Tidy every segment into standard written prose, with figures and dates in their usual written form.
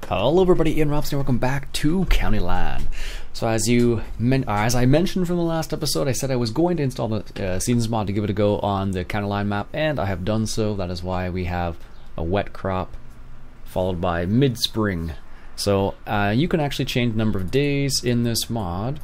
Hello everybody, Iain, Robson, welcome back to County Line. So as I mentioned from the last episode, I said I was going to install the Seasons mod to give it a go on the County Line map, and I have done so. That is why we have a wet crop followed by mid-spring. So you can actually change the number of days in this mod.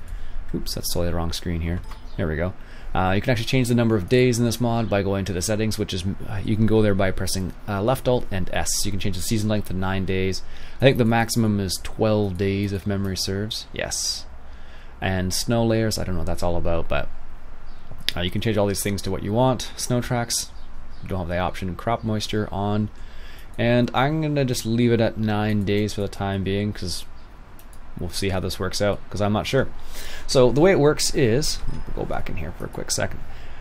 Oops, that's totally the wrong screen here. There we go. You can actually change the number of days in this mod by going to the settings, which is you can go there by pressing left alt and S. You can change the season length to 9 days. I think the maximum is 12 days if memory serves. Yes. And snow layers, I don't know what that's all about, but you can change all these things to what you want. Snow tracks, you don't have the option. Crop moisture on. And I'm going to just leave it at 9 days for the time being, because we'll see how this works out, because I'm not sure. So the way it works is, we'll go back in here for a quick second.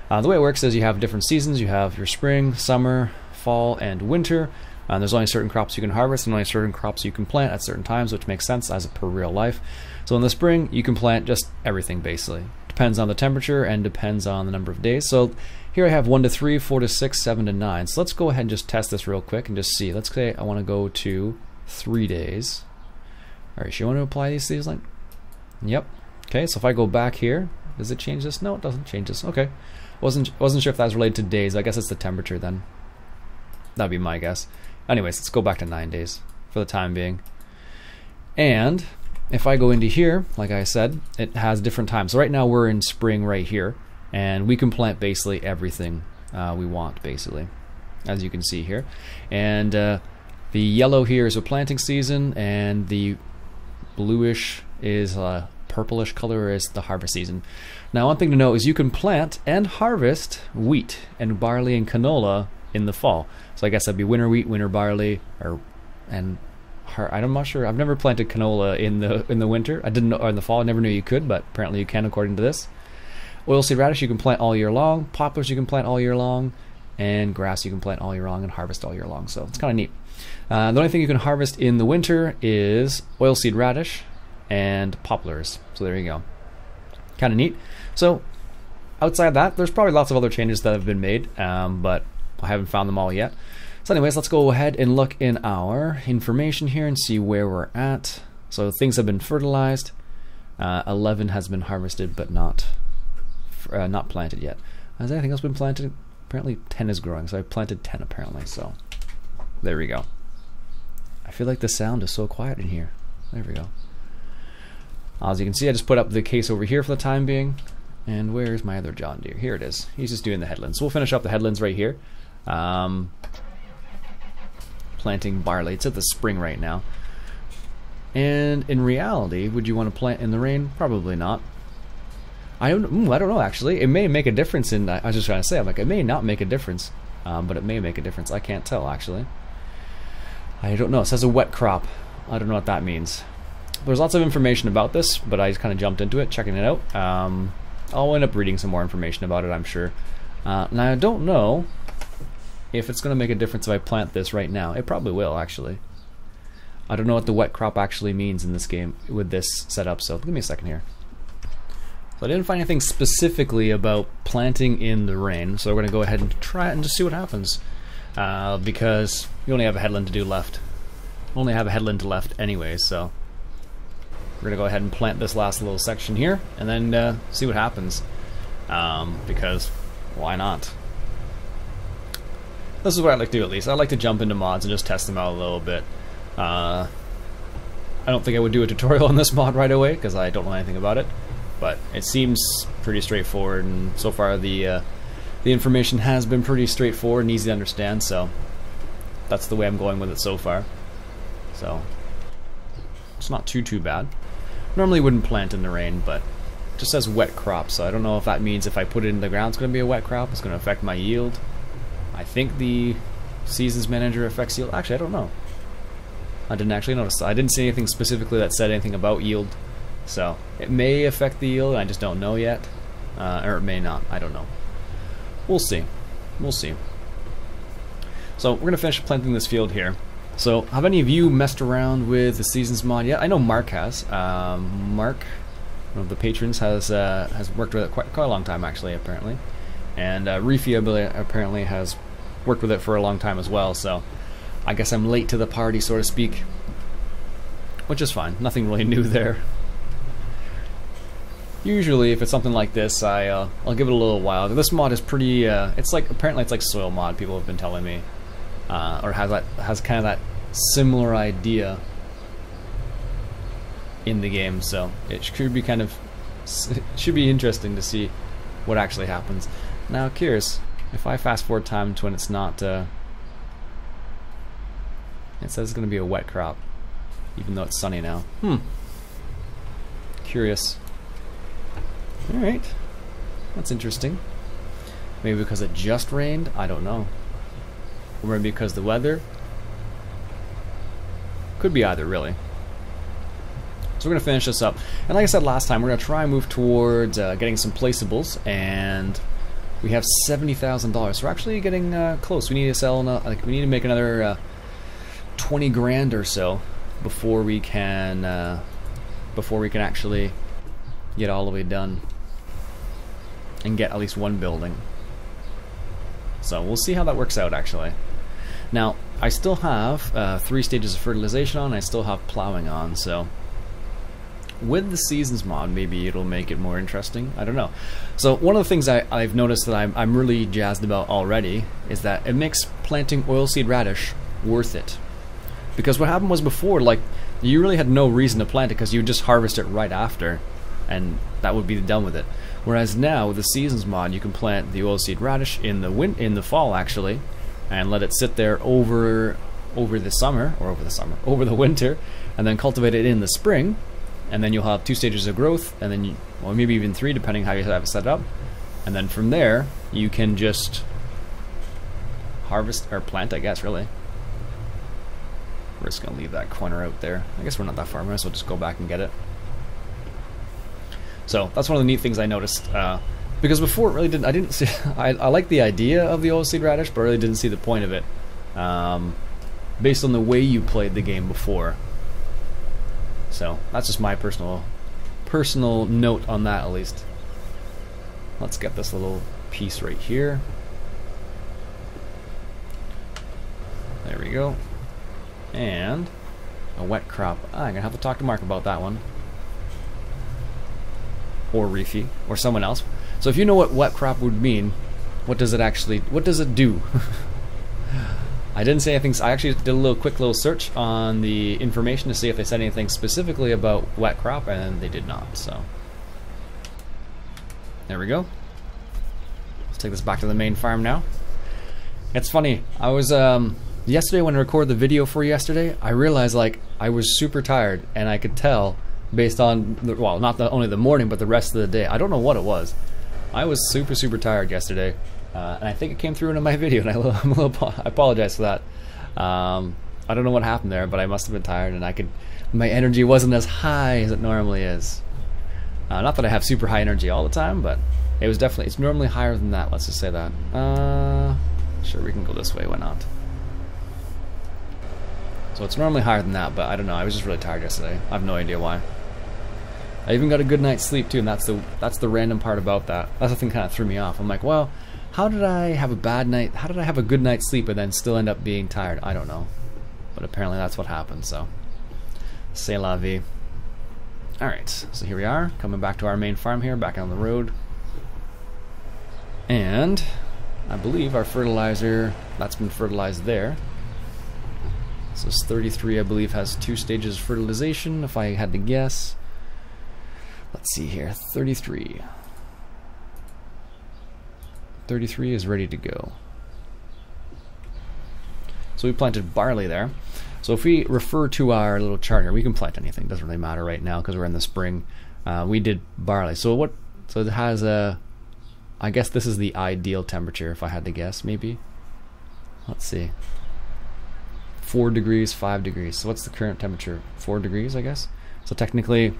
The way it works is you have different seasons. You have your spring, summer, fall, and winter. There's only certain crops you can harvest and only certain crops you can plant at certain times, which makes sense as per real life. So in the spring, you can plant just everything basically. Depends on the temperature and depends on the number of days. So here I have 1 to 3, 4 to 6, 7 to 9. So let's go ahead and just test this real quick and just see. Let's say I want to go to 3 days. Alright, so you want to apply these things like? Yep. Okay, so if I go back here, does it change this? No, it doesn't change this. Okay. Wasn't sure if that was related to days. I guess it's the temperature then. That'd be my guess. Anyways, let's go back to 9 days for the time being. And if I go into here, like I said, it has different times. So right now we're in spring right here, and we can plant basically everything we want, basically, as you can see here. And the yellow here is a planting season, and the bluish is a purplish color is the harvest season. Now one thing to know is you can plant and harvest wheat and barley and canola in the fall. So I guess that'd be winter wheat, winter barley, I'm not sure. I've never planted canola in the winter. I didn't know, or in the fall. I never knew you could, but apparently you can according to this. Oilseed radish you can plant all year long. Poplars you can plant all year long, and grass you can plant all year long and harvest all year long. So it's kind of neat. The only thing you can harvest in the winter is oilseed radish and poplars. So there you go. Kind of neat. So outside that, there's probably lots of other changes that have been made, but I haven't found them all yet. So anyways, let's go ahead and look in our information here and see where we're at. So things have been fertilized. 11 has been harvested, but not planted yet. Has anything else been planted? Apparently 10 is growing, so I planted 10 apparently. So there we go. I feel like the sound is so quiet in here. There we go. As you can see, I just put up the case over here for the time being. And where's my other John Deere? Here it is. He's just doing the headlands. So we'll finish up the headlands right here. Planting barley. It's at the spring right now. And in reality, would you want to plant in the rain? Probably not. I don't know actually. It may make a difference in. I was just trying to say, I'm like, it may not make a difference, but it may make a difference. I can't tell actually. I don't know. It says a wet crop. I don't know what that means. There's lots of information about this, but I just kind of jumped into it, checking it out. I'll end up reading some more information about it, I'm sure. Now I don't know if it's going to make a difference if I plant this right now. It probably will, actually. I don't know what the wet crop actually means in this game with this setup, so give me a second here. So I didn't find anything specifically about planting in the rain, so we're going to go ahead and try it and just see what happens. Because you only have a headland to do left. Only have a headland left anyway, so we're going to go ahead and plant this last little section here, and then see what happens. Because why not? This is what I like to do at least. I like to jump into mods and just test them out a little bit. I don't think I would do a tutorial on this mod right away because I don't know anything about it, but it seems pretty straightforward, and so far the information has been pretty straightforward and easy to understand, so that's the way I'm going with it so far. So it's not too bad. Normally wouldn't plant in the rain, but it just says wet crop, so I don't know if that means if I put it in the ground it's going to be a wet crop. It's going to affect my yield. I think the Seasons Manager affects yield. Actually, I don't know. I didn't actually notice. I didn't see anything specifically that said anything about yield. So it may affect the yield. I just don't know yet. Or it may not. I don't know. We'll see. We'll see. So we're going to finish planting this field here. So have any of you messed around with the Seasons mod yet? I know Mark has. Mark, one of the patrons, has worked with it quite a long time actually, apparently. And Ripjaws apparently has worked with it for a long time as well, so I guess I'm late to the party, so to speak. which is fine. Nothing really new there. Usually, if it's something like this, I'll give it a little while. This mod is pretty. It's like apparently it's like soil mod. People have been telling me, or has kind of that similar idea in the game. So it should be it should be interesting to see what actually happens. Now, curious if I fast forward time to when it's not. It says it's going to be a wet crop, even though it's sunny now. Curious. Alright, that's interesting. Maybe because it just rained? I don't know. Or maybe because the weather? Could be either, really. So we're going to finish this up. And like I said last time, we're going to try and move towards getting some placeables. And we have $70,000. So we're actually getting close. We need to sell, we need to make another 20 grand or so before we can actually get all the way done and get at least one building. So we'll see how that works out actually. Now I still have 3 stages of fertilization on, I still have plowing on, so with the seasons mod maybe it'll make it more interesting. I don't know. So one of the things I've noticed that I'm really jazzed about already is that it makes planting oilseed radish worth it. Because what happened was before, like, you really had no reason to plant it because you would just harvest it right after and that would be done with it. Whereas now with the seasons mod, you can plant the oilseed radish in the fall actually, and let it sit there over the winter, and then cultivate it in the spring, and then you'll have 2 stages of growth, and then or maybe even 3 depending how you have it set up, and then from there you can just harvest or plant, I guess, really. We're just gonna leave that corner out there. I guess we're not that far, so we'll just go back and get it. So that's one of the neat things I noticed, because before it really I didn't see. I like the idea of the oilseed radish, but I really didn't see the point of it, based on the way you played the game before. So that's just my personal note on that, at least. Let's get this little piece right here. There we go. And a wet crop. I'm gonna have to talk to Mark about that one. Or Reefy, or someone else. So if you know what wet crop would mean, what does it do? I didn't say anything. I actually did a quick little search on the information to see if they said anything specifically about wet crop, and they did not. So there we go. Let's take this back to the main farm now. It's funny. I was yesterday when I recorded the video for yesterday, I realized like I was super tired, and I could tell based on well, not only the morning, but the rest of the day. I don't know what it was. I was super tired yesterday, and I think it came through into my video, and I apologize for that. I don't know what happened there, but I must have been tired, and my energy wasn't as high as it normally is. Not that I have super high energy all the time, but it's normally higher than that. Let's just say that. Sure, we can go this way. Why not? So it's normally higher than that, but I don't know. I was just really tired yesterday. I have no idea why. I even got a good night's sleep too, and that's the random part about that. That's the thing kind of threw me off. I'm like, well, how did I have a bad night? How did I have a good night's sleep and then still end up being tired? I don't know, but apparently that's what happened. So, c'est la vie. All right, so here we are, coming back to our main farm here, back on the road, and I believe our fertilizer that's been fertilized there. So this 33, I believe, has 2 stages of fertilization, if I had to guess. Let's see here, 33. 33 is ready to go. So we planted barley there. So if we refer to our little chart here, we can plant anything. Doesn't really matter right now because we're in the spring. We did barley. So it has a, I guess this is the ideal temperature if I had to guess, maybe. Let's see. 4 degrees, 5 degrees. So what's the current temperature? 4 degrees, I guess. So technically,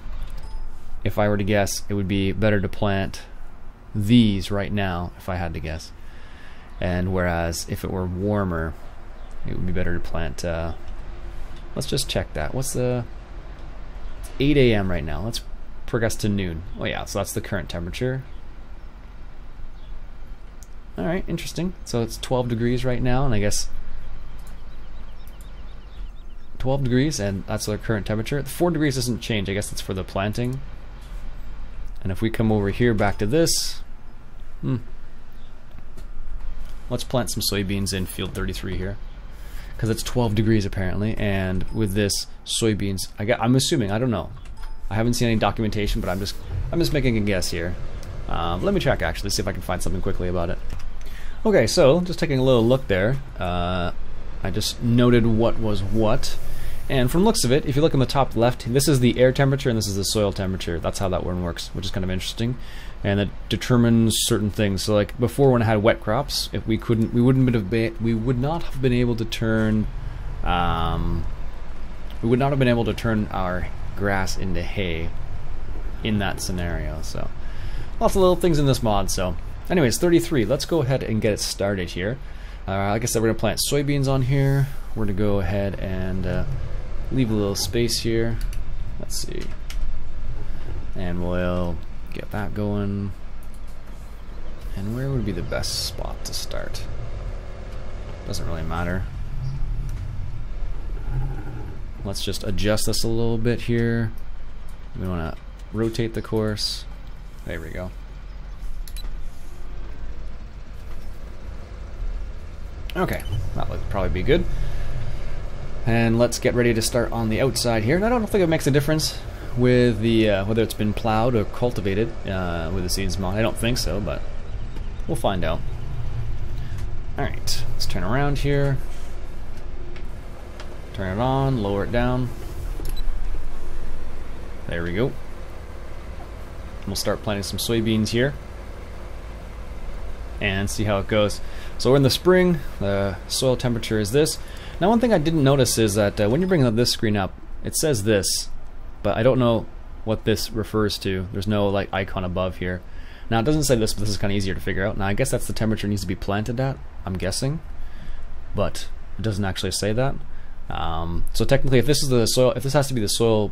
if I were to guess, it would be better to plant these right now, if I had to guess. And whereas if it were warmer, it would be better to plant, let's just check that. What's the, it's 8 a.m. right now. Let's progress to noon. Oh yeah, so that's the current temperature. Alright, interesting. So it's 12 degrees right now, and I guess 12 degrees, and that's our current temperature. 4 degrees doesn't change. I guess that's for the planting. And if we come over here back to this, let's plant some soybeans in field 33 here, because it's 12 degrees apparently. And with this soybeans, I'm assuming, I don't know, I haven't seen any documentation, but I'm just making a guess here. Let me check actually, see if I can find something quickly about it. Okay, so just taking a little look there, I just noted what was what, and from looks of it, if you look in the top left, this is the air temperature and this is the soil temperature. That's how that one works, which is kind of interesting, and it determines certain things. So like before, when I had wet crops, if we would not have been able to turn our grass into hay in that scenario. So lots of little things in this mod. So anyways, 33, let's go ahead and get it started here. Like I said, we're going to plant soybeans on here. We're going to go ahead and leave a little space here. Let's see. And we'll get that going. And where would be the best spot to start? Doesn't really matter. Let's just adjust this a little bit here. We want to rotate the course. There we go. Okay, that would probably be good. And let's get ready to start on the outside here. And I don't think it makes a difference with the whether it's been plowed or cultivated with the seeds mod. I don't think so, but we'll find out. Alright, let's turn around here. Turn it on, lower it down. There we go. We'll start planting some soybeans here and see how it goes. So we're in the spring, the soil temperature is this. Now one thing I didn't notice is that when you're bringing this screen up, it says this, but I don't know what this refers to. There's no like icon above here. Now it doesn't say this, but this is kind of easier to figure out. Now I guess that's the temperature it needs to be planted at, I'm guessing, but it doesn't actually say that. So technically, if this is the soil, if this has to be the soil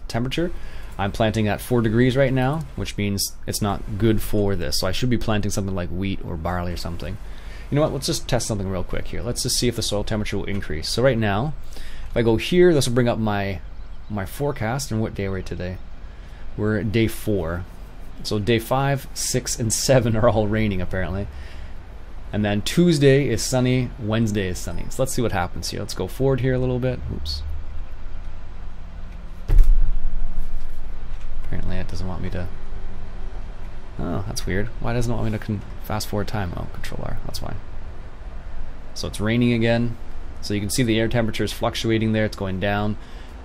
temperature, I'm planting at 4 degrees right now, which means it's not good for this. So I should be planting something like wheat or barley or something. You know what? Let's just test something real quick here. Let's just see if the soil temperature will increase. So right now, if I go here, this will bring up my forecast. And what day are we today? We're at day 4. So day 5, 6, and 7 are all raining apparently. And then Tuesday is sunny, Wednesday is sunny. So let's see what happens here. Let's go forward here a little bit. Oops. Apparently it doesn't want me to... Oh, that's weird. Why doesn't it want me to fast forward time? Oh, Control R, that's fine. So it's raining again. So you can see the air temperature is fluctuating there, it's going down.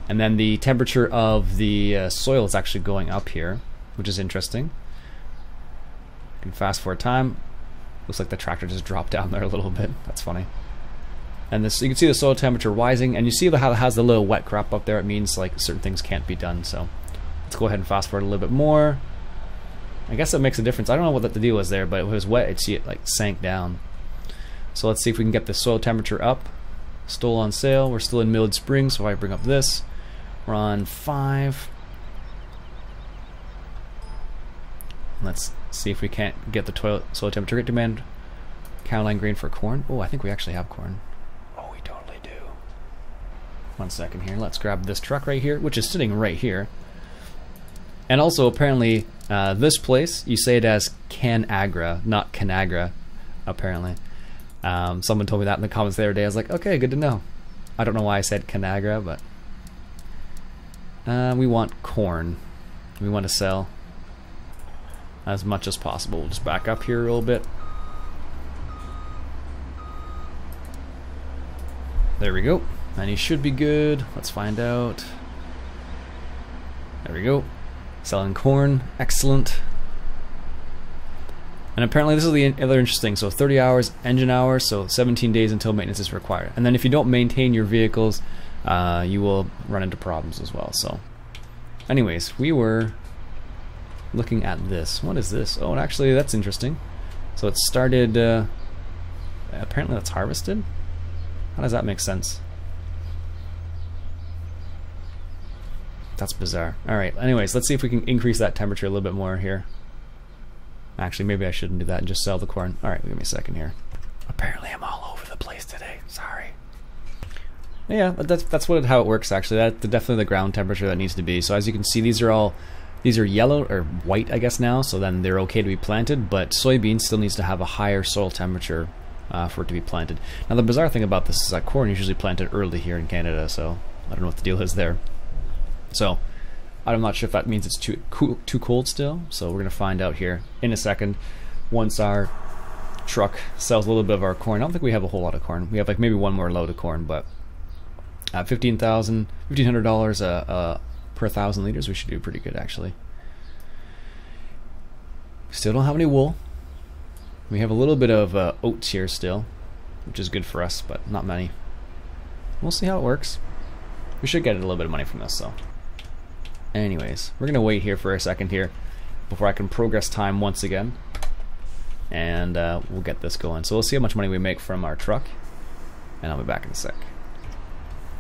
And then the temperature of the soil is actually going up here, which is interesting. You can fast forward time. Looks like the tractor just dropped down there a little bit. That's funny. And this, you can see the soil temperature rising, and you see how it has the little wet crop up there. It means like certain things can't be done. So let's go ahead and fast forward a little bit more. I guess that makes a difference. I don't know what the deal was there, but if it was wet, I'd see it like sank down. So let's see if we can get the soil temperature up. Still on sale. We're still in mid-spring, so if I bring up this, we're on 5. Let's see if we can't get the soil temperature. Great demand county line grain for corn. Oh, I think we actually have corn. Oh, we totally do. 1 second here. Let's grab this truck right here, which is sitting right here. And also, apparently, this place, you say it as Canagra, not Canagra, apparently. Someone told me that in the comments the other day. I was like, okay, good to know. I don't know why I said Canagra, but... we want corn. We want to sell as much as possible. We'll just back up here a little bit. There we go. And he should be good. Let's find out. There we go. Selling corn. Excellent. And apparently this is the other interesting. So 30 hours engine hours, so 17 days until maintenance is required. And then if you don't maintain your vehicles, you will run into problems as well. So anyways, we were looking at this. What is this? Oh, and actually that's interesting. So it started, apparently that's harvested? How does that make sense? That's bizarre. Alright, anyways, let's see if we can increase that temperature a little bit more here. Actually, maybe I shouldn't do that and just sell the corn. Alright, give me a second here. Apparently I'm all over the place today. Sorry. Yeah, that's how it works actually. That's definitely the ground temperature that needs to be. So as you can see, these are yellow or white, I guess now. So then they're okay to be planted, but soybeans still needs to have a higher soil temperature for it to be planted. Now the bizarre thing about this is that corn is usually planted early here in Canada, so I don't know what the deal is there. So I'm not sure if that means it's too cold still. So we're gonna find out here in a second once our truck sells a little bit of our corn. I don't think we have a whole lot of corn. We have like maybe one more load of corn, but $1,500 per 1,000 liters, we should do pretty good actually. Still don't have any wool. We have a little bit of oats here still, which is good for us, but not many. We'll see how it works. We should get a little bit of money from this though. Anyways, we're gonna wait here for a second here before I can progress time once again, and we'll get this going. So we'll see how much money we make from our truck, and I'll be back in a sec.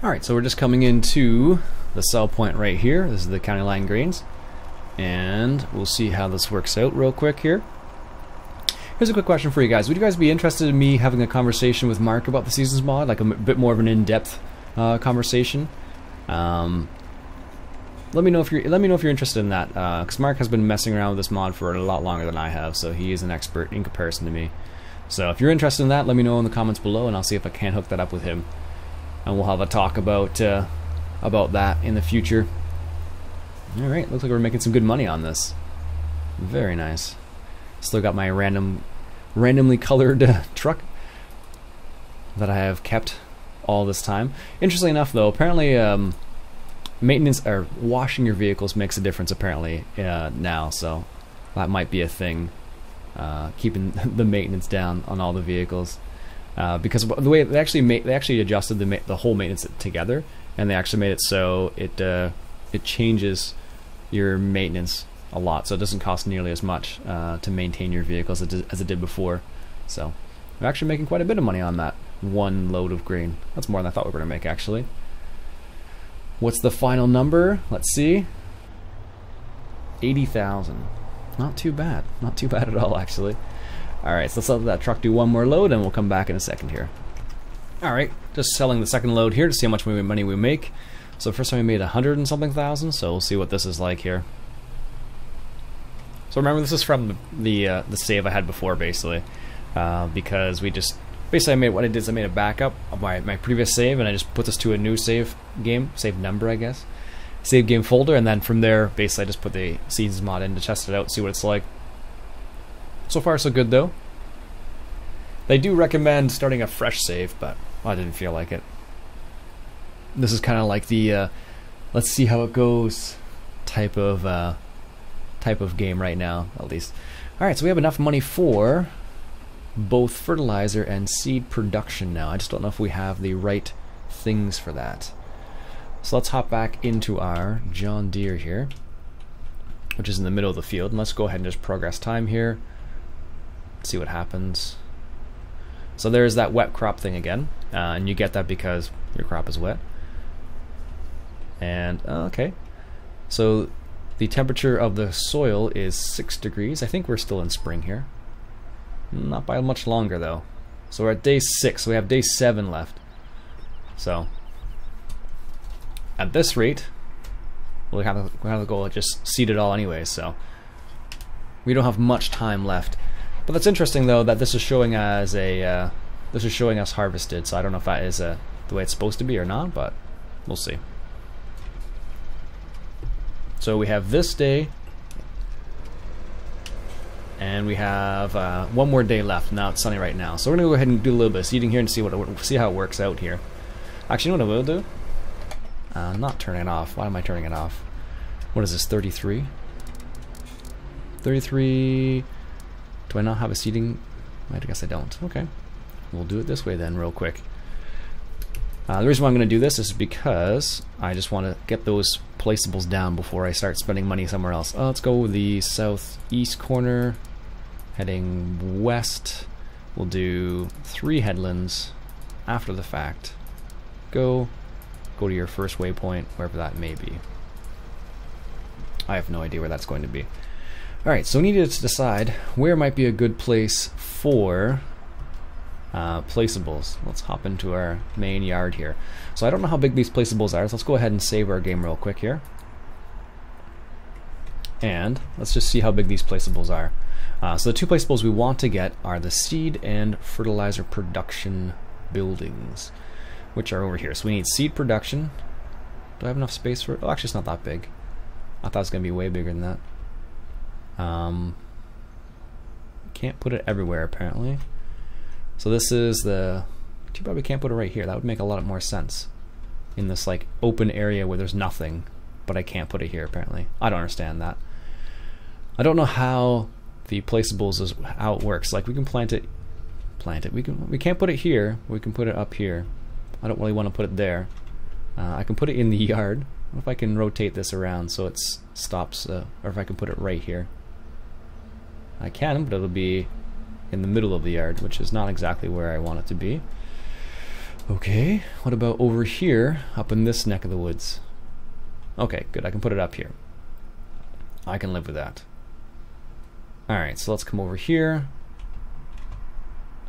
Alright, so we're just coming into the sell point right here. This is the county line grains, and we'll see how this works out real quick here. Here's a quick question for you guys. Would you guys be interested in me having a conversation with Mark about the Seasons mod, like a bit more of an in-depth conversation? Let me know if you're interested in that, because Mark has been messing around with this mod for a lot longer than I have, so he is an expert in comparison to me. So if you're interested in that, let me know in the comments below, and I'll see if I can hook that up with him, and we'll have a talk about that in the future. All right, looks like we're making some good money on this. Very nice. Still got my randomly colored truck that I have kept all this time. Interestingly enough, though, apparently maintenance or washing your vehicles makes a difference apparently now, so that might be a thing, keeping the maintenance down on all the vehicles, because of the way they actually adjusted the whole maintenance together, and they actually made it so it changes your maintenance a lot, so it doesn't cost nearly as much to maintain your vehicles as it did before. So we're actually making quite a bit of money on that one load of grain. That's more than I thought we were going to make actually. What's the final number? Let's see. 80,000. Not too bad. Not too bad at all, actually. Alright, so let's let that truck do one more load, and we'll come back in a second here. Alright, just selling the second load here to see how much money we make. So first time we made 100 and something thousand, so we'll see what this is like here. So remember, this is from the save I had before, basically. Because we just... Basically, what I did is I made a backup of my previous save, and I just put this to a new save number, I guess. Save game folder, and then from there, basically I just put the Seasons mod in to test it out, see what it's like. So far, so good, though. They do recommend starting a fresh save, but I didn't feel like it. This is kind of like the let's see how it goes type of game right now, at least. All right, so we have enough money for both fertilizer and seed production now. I just don't know if we have the right things for that. So let's hop back into our John Deere here, which is in the middle of the field, and let's go ahead and just progress time here, see what happens. So there's that wet crop thing again, and you get that because your crop is wet. And okay, so the temperature of the soil is 6 degrees. I think we're still in spring here. Not by much longer though. So we're at day 6, so we have day 7 left. So at this rate, we'll have to go just seed it all anyway, so we don't have much time left. But that's interesting though that this is showing as this is showing us harvested, so I don't know if that is the way it's supposed to be or not, but we'll see. So we have this day, and we have one more day left. Now it's sunny right now, so we're gonna go ahead and do a little bit of seeding here and see how it works out here. Actually, you know what I will do? Not turn it off. Why am I turning it off? What is this? 33. 33. Do I not have a seeding? I guess I don't. Okay, we'll do it this way then, real quick. The reason why I'm going to do this is because I just want to get those placeables down before I start spending money somewhere else. Let's go the southeast corner, heading west. We'll do 3 headlands after the fact. Go to your first waypoint, wherever that may be. I have no idea where that's going to be. Alright, so we needed to decide where might be a good place for Placeables. Let's hop into our main yard here. So I don't know how big these placeables are, so let's go ahead and save our game real quick here. And let's just see how big these placeables are. So the two placeables we want to get are the seed and fertilizer production buildings, which are over here. So we need seed production. Do I have enough space for it? Oh, actually it's not that big. I thought it was going to be way bigger than that. Can't put it everywhere apparently. So this is the... You probably can't put it right here. That would make a lot more sense. In this like open area where there's nothing, but I can't put it here apparently. I don't understand that. I don't know how the placeables is how it works. Like we can plant it. We can't put it here. We can put it up here. I don't really want to put it there. I can put it in the yard. I don't know if I can rotate this around so it stops, or if I can put it right here. I can, but it'll be in the middle of the yard, which is not exactly where I want it to be. Okay, what about over here, up in this neck of the woods? Okay, good, I can put it up here. I can live with that. Alright, so let's come over here.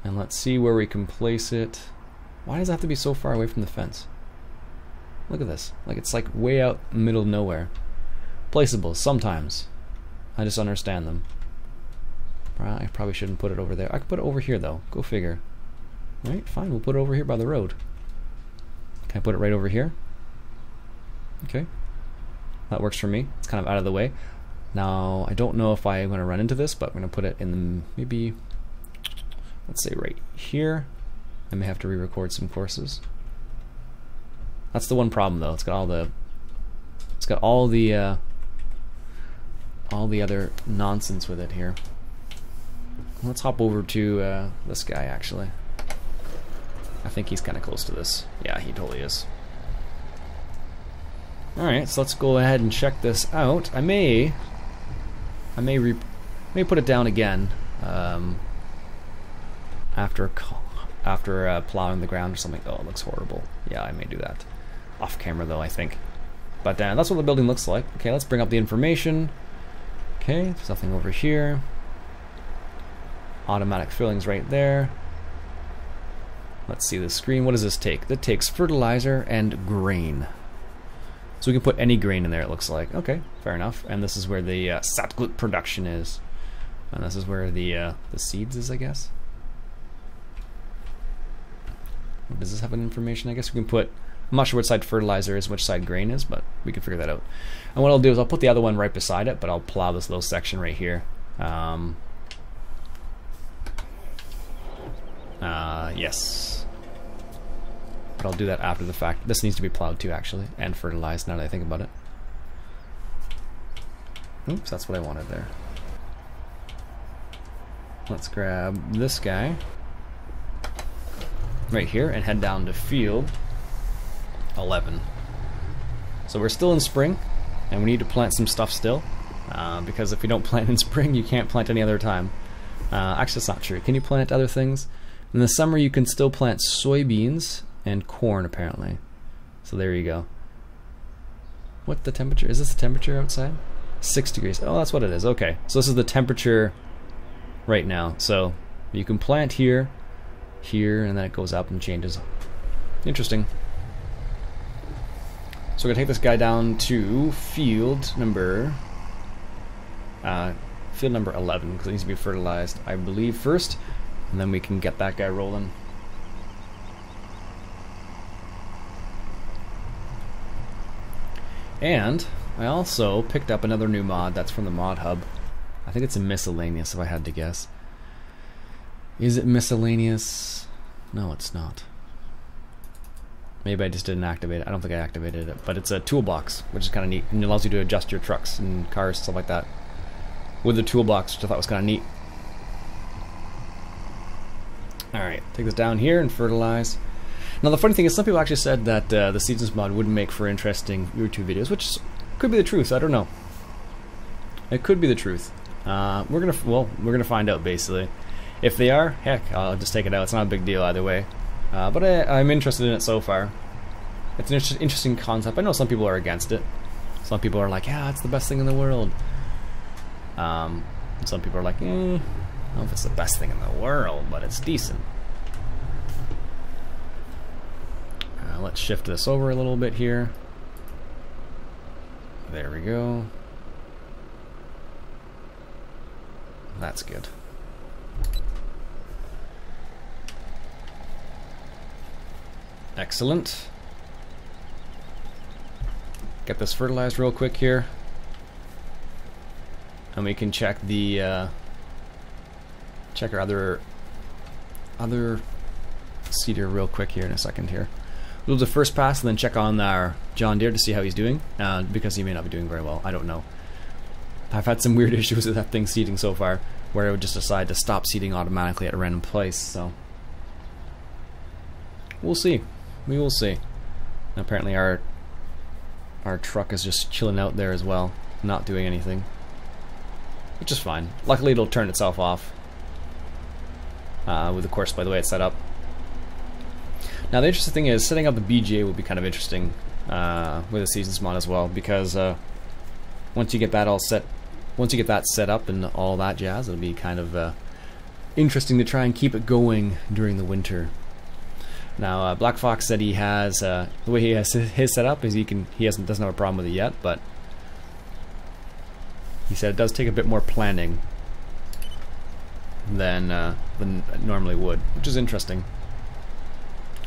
And let's see where we can place it. Why does it have to be so far away from the fence? Look at this. Like it's like way out in the middle of nowhere. Placeables, sometimes. I just understand them. I probably shouldn't put it over there. I could put it over here though. Go figure. Right, fine, we'll put it over here by the road. Can I put it right over here? Okay. That works for me. It's kind of out of the way. Now, I don't know if I'm going to run into this, but I'm going to put it in the, maybe, let's say right here. I may have to re-record some courses. That's the one problem though. It's got all the other nonsense with it here. Let's hop over to this guy actually. I think he's kind of close to this. Yeah, he totally is. Alright, so let's go ahead and check this out. I may put it down again after plowing the ground or something. Oh, it looks horrible. Yeah, I may do that. Off camera though, I think. But that's what the building looks like. Okay, let's bring up the information. Okay, there's nothing over here. Automatic fillings right there. Let's see the screen. What does this take? That takes fertilizer and grain. So we can put any grain in there, it looks like. Okay, fair enough. And this is where the satglut production is. And this is where the seeds is, I guess. Does this have an information? I guess we can put... I'm not sure which side fertilizer is, which side grain is, but we can figure that out. And what I'll do is I'll put the other one right beside it, but I'll plow this little section right here. Yes. But I'll do that after the fact. This needs to be plowed too, actually, and fertilized now that I think about it. Oops, that's what I wanted there. Let's grab this guy right here and head down to field 11. So we're still in spring, and we need to plant some stuff still, because if you don't plant in spring, you can't plant any other time. Actually, that's not true. Can you plant other things? In the summer, you can still plant soybeans and corn, apparently. So there you go. What the temperature? Is this the temperature outside? 6 degrees. Oh, that's what it is. Okay. So this is the temperature right now. So you can plant here, here, and then it goes up and changes. Interesting. So we're going to take this guy down to field number 11, because it needs to be fertilized, I believe, first. And then we can get that guy rolling. And I also picked up another new mod that's from the mod hub. I think it's a miscellaneous if I had to guess. Is it miscellaneous? No, it's not. Maybe I just didn't activate it. I don't think I activated it. But it's a toolbox, which is kind of neat. And it allows you to adjust your trucks and cars and stuff like that with the toolbox, which I thought was kind of neat. Alright, take this down here and fertilize. Now the funny thing is, some people actually said that the Seasons mod wouldn't make for interesting YouTube videos, which could be the truth. I don't know. It could be the truth. We're gonna find out basically. If they are, heck, I'll just take it out. It's not a big deal either way. But I'm interested in it so far. It's an interesting concept. I know some people are against it. Some people are like, yeah, it's the best thing in the world. Some people are like, I don't know if it's the best thing in the world, but it's decent. let's shift this over a little bit here. There we go. That's good. Excellent. Get this fertilized real quick here. And we can check the check our other seeder real quick here in a second here. We'll do the first pass and then check on our John Deere to see how he's doing, because he may not be doing very well. I don't know. I've had some weird issues with that thing seeding so far, where it would just decide to stop seeding automatically at a random place, so we'll see. We will see. And apparently our truck is just chilling out there as well, not doing anything, which is fine. Luckily it'll turn itself off with the course by the way it's set up. Now the interesting thing is setting up the BGA will be kind of interesting with a Seasons mod as well, because once you get that all set, once you get that set up and all that jazz, it'll be kind of interesting to try and keep it going during the winter. Now Black Fox said he has the way he has his set up is doesn't have a problem with it yet, but he said it does take a bit more planning than it normally would, which is interesting.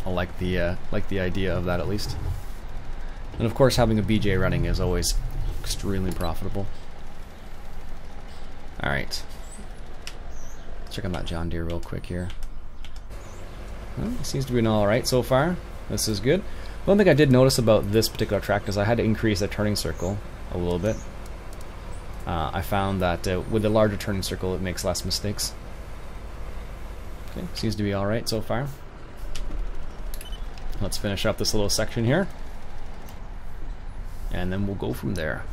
I like the idea of that at least. And of course having a BJ running is always extremely profitable. Alright. Check on that John Deere real quick here. Well, it seems to be alright so far. This is good. One thing I did notice about this particular track is I had to increase the turning circle a little bit. I found that with a larger turning circle it makes less mistakes. Okay, seems to be alright so far. Let's finish up this little section here, and then we'll go from there.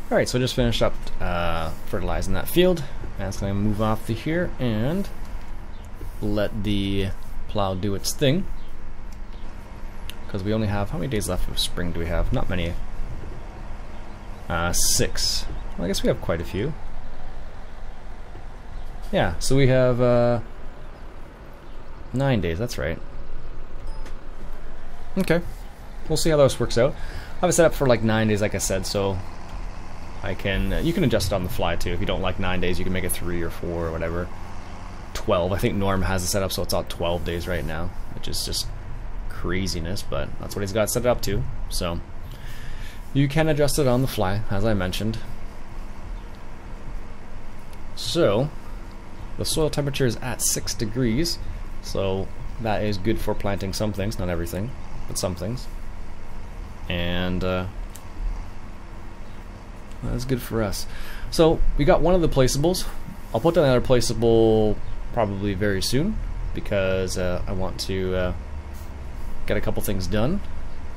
Alright, so I just finished up fertilizing that field, and it's going to move off to here and let the plow do its thing, because we only have, how many days left of spring do we have? Not many. 6. Well, I guess we have quite a few. Yeah, so we have 9 days, that's right. Okay, we'll see how this works out. I have it set up for like 9 days, like I said, so I can. You can adjust it on the fly too. If you don't like 9 days, you can make it 3 or 4 or whatever. 12. I think Norm has it set up so it's all 12 days right now, which is just craziness, but that's what he's got set it up to. So you can adjust it on the fly, as I mentioned. So the soil temperature is at 6 degrees, so that is good for planting some things, not everything, but some things. And that's good for us. So we got one of the placeables. I'll put down another placeable probably very soon, because I want to get a couple things done.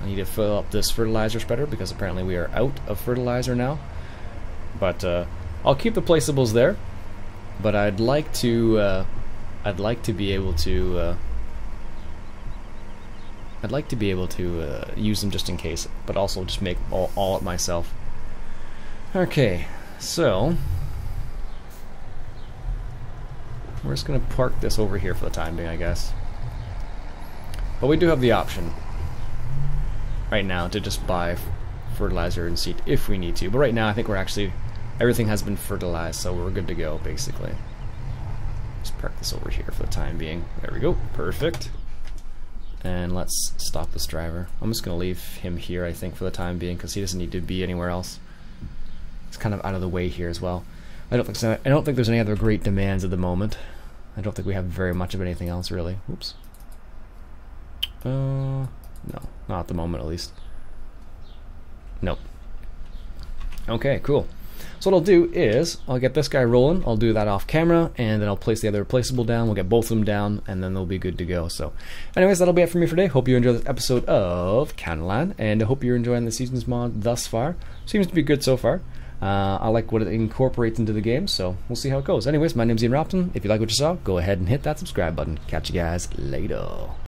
I need to fill up this fertilizer spreader because apparently we are out of fertilizer now. But I'll keep the placeables there, but I'd like to be able to use them just in case, but also just make all it myself. Okay, so we're just gonna park this over here for the time being, I guess. But we do have the option right now to just buy fertilizer and seed if we need to. But right now I think we're actually, everything has been fertilized, so we're good to go basically. Just park this over here for the time being. There we go, perfect. And let's stop this driver. I'm just gonna leave him here, I think, for the time being, because he doesn't need to be anywhere else. It's kind of out of the way here as well. I don't think there's any other great demands at the moment. I don't think we have very much of anything else really. Oops. No, not at the moment at least. Nope. Okay, cool. So what I'll do is I'll get this guy rolling. I'll do that off camera, and then I'll place the other replaceable down. We'll get both of them down, and then they'll be good to go. So anyways, that'll be it for me for today. Hope you enjoyed this episode of Counterland, and I hope you're enjoying the Seasons mod thus far. Seems to be good so far. I like what it incorporates into the game, so we'll see how it goes. Anyways, my name's Ian Robson. If you like what you saw, go ahead and hit that subscribe button. Catch you guys later.